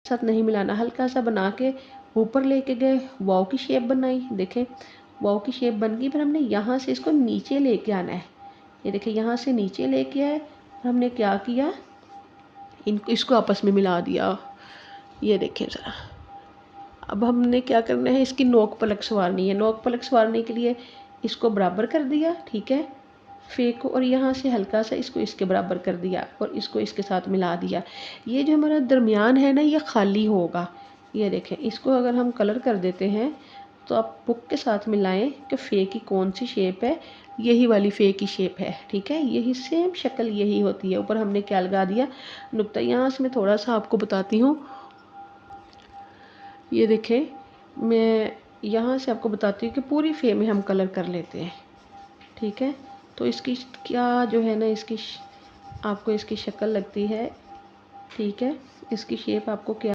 साथ नहीं मिलाना, हल्का सा बना के ऊपर लेके गए, वाव की शेप बनाई। देखें वाव की शेप बन गई, फिर हमने यहाँ से इसको नीचे लेके आना है। ये देखिए यहाँ से नीचे लेके आए, हमने क्या किया, इसको आपस में मिला दिया। ये देखें ज़रा, अब हमने क्या करना है, इसकी नोक पलक संवारनी है। नोक पलक संवारने के लिए इसको बराबर कर दिया, ठीक है, फेक को, और यहाँ से हल्का सा इसको इसके बराबर कर दिया और इसको इसके साथ मिला दिया। ये जो हमारा दरमियान है ना, ये खाली होगा। ये देखें, इसको अगर हम कलर कर देते हैं तो आप बुक के साथ मिलाएं कि फ़े की कौन सी शेप है, यही वाली फ़े की शेप है, ठीक है, यही सेम शक्ल यही होती है। ऊपर हमने क्या लगा दिया, नुक्ता। यहाँ से मैं थोड़ा सा आपको बताती हूँ, ये देखें, मैं यहाँ से आपको बताती हूँ कि पूरी फ़े में हम कलर कर लेते हैं, ठीक है। तो इसकी क्या जो है ना, इसकी आपको इसकी शक्ल लगती है, ठीक है, इसकी शेप आपको क्या